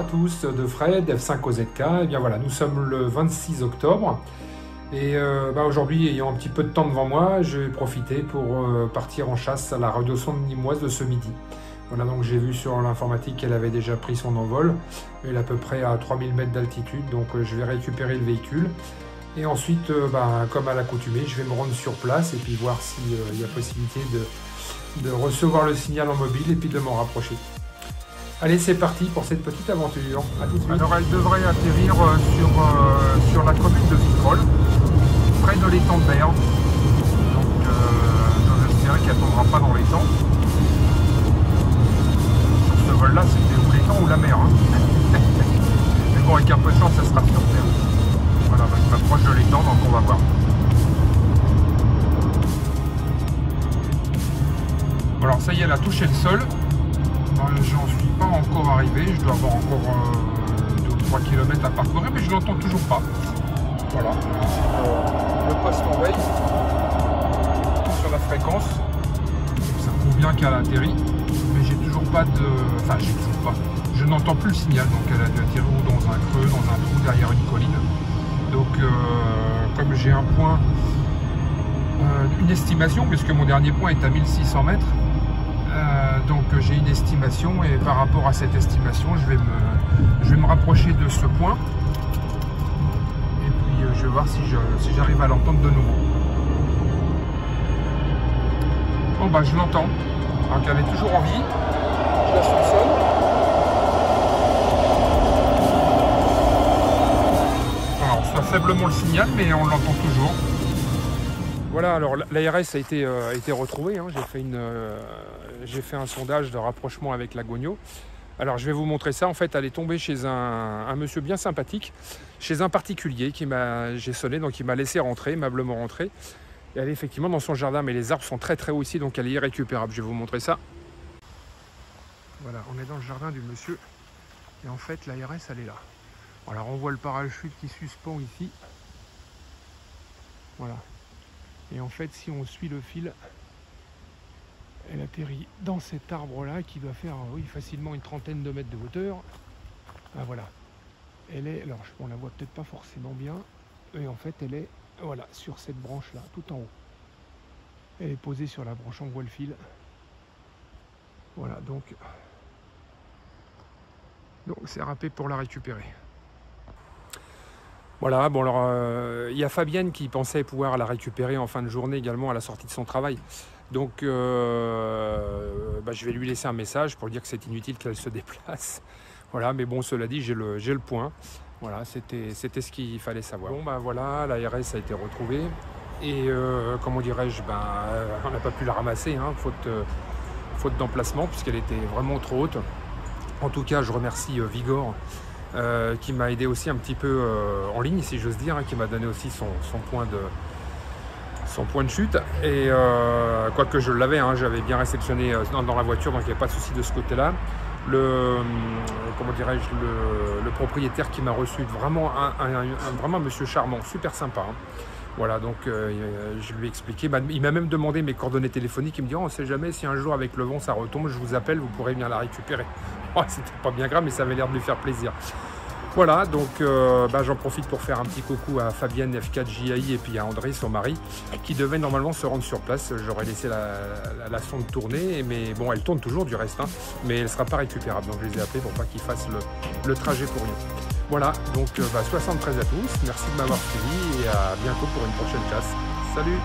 tous, de Fred, F5OZK. Et bien voilà, nous sommes le 26 octobre. Et aujourd'hui, ayant un petit peu de temps devant moi, je vais profiter pour partir en chasse à la radiosonde nîmoise de ce midi. Voilà, donc j'ai vu sur l'informatique qu'elle avait déjà pris son envol. Elle est à peu près à 3000 mètres d'altitude, donc je vais récupérer le véhicule. Et ensuite, comme à l'accoutumée, je vais me rendre sur place et puis voir s'il y a possibilité de recevoir le signal en mobile et puis de m'en rapprocher. Allez, c'est parti pour cette petite aventure. À tout de suite. Alors, elle devrait atterrir sur la commune de Vitrolles, près de l'étang de Berre. Donc, j'ose espérer qu'elle ne tombera pas dans l'étang. Sur ce vol-là, c'était ou l'étang ou la mer. Hein. Mais bon, avec un peu de chance, ça sera sur terre. Voilà, je m'approche de l'étang, donc on va voir. Alors, ça y est, elle a touché le sol. J'en suis pas encore arrivé, je dois avoir encore 2 ou 3 km à parcourir, mais je l'entends toujours pas. Voilà, le poste en veille sur la fréquence. Ça prouve bien qu'elle a atterri, mais j'ai toujours pas de. Enfin, j'ai toujours pas. Je n'entends plus le signal, donc elle a dû atterrir ou dans un creux, dans un trou derrière une colline. Donc, comme j'ai un point, une estimation, puisque mon dernier point est à 1600 mètres. Donc j'ai une estimation et par rapport à cette estimation je vais me rapprocher de ce point et puis je vais voir si j'arrive à l'entendre de nouveau. Bon bah je l'entends, alors qu'elle est toujours en vie, je la soupçonne. Alors on reçoit faiblement le signal mais on l'entend toujours. Voilà, alors l'ARS a été retrouvée, hein. J'ai fait un sondage de rapprochement avec la Gogno. Alors je vais vous montrer ça, en fait elle est tombée chez un monsieur bien sympathique, chez un particulier j'ai sonné, donc il m'a laissé rentrer, aimablement rentrer. Et elle est effectivement dans son jardin, mais les arbres sont très très hauts ici, donc elle est irrécupérable. Je vais vous montrer ça. Voilà, on est dans le jardin du monsieur, et en fait l'ARS elle est là. Alors on voit le parachute qui suspend ici. Voilà. Et en fait, si on suit le fil, elle atterrit dans cet arbre-là qui doit faire, oui, facilement une trentaine de mètres de hauteur. Ah, voilà. Elle est, alors on la voit peut-être pas forcément bien, et en fait, elle est, voilà, sur cette branche-là, tout en haut. Elle est posée sur la branche, on voit le fil. Voilà, donc c'est râpé pour la récupérer. Voilà, bon alors il y a Fabienne qui pensait pouvoir la récupérer en fin de journée également à la sortie de son travail. Donc je vais lui laisser un message pour lui dire que c'est inutile qu'elle se déplace. Voilà, mais bon, cela dit, j'ai le point. Voilà, c'était ce qu'il fallait savoir. Bon bah voilà, l'ARS a été retrouvée. Et comment dirais-je, on n'a pas pu la ramasser, hein, faute d'emplacement, puisqu'elle était vraiment trop haute. En tout cas, je remercie Vigor. Qui m'a aidé aussi un petit peu en ligne, si j'ose dire, hein, qui m'a donné aussi son point de chute. Et quoique je l'avais, hein, j'avais bien réceptionné dans la voiture, donc il n'y avait pas de souci de ce côté-là. Le propriétaire qui m'a reçu, vraiment vraiment monsieur charmant, super sympa. Hein. Voilà, donc je lui ai expliqué. Il m'a même demandé mes coordonnées téléphoniques. Il me dit, on ne sait jamais si un jour avec le vent ça retombe, je vous appelle, vous pourrez venir la récupérer. Oh, c'était pas bien grave, mais ça avait l'air de lui faire plaisir. Voilà, donc j'en profite pour faire un petit coucou à Fabienne F4JAI et puis à André, son mari, qui devait normalement se rendre sur place. J'aurais laissé la sonde tourner, mais bon, elle tourne toujours du reste, hein, mais elle ne sera pas récupérable. Donc je les ai appelés pour pas qu'ils fassent le trajet pour rien. Voilà, donc 73 à tous, merci de m'avoir suivi et à bientôt pour une prochaine chasse. Salut!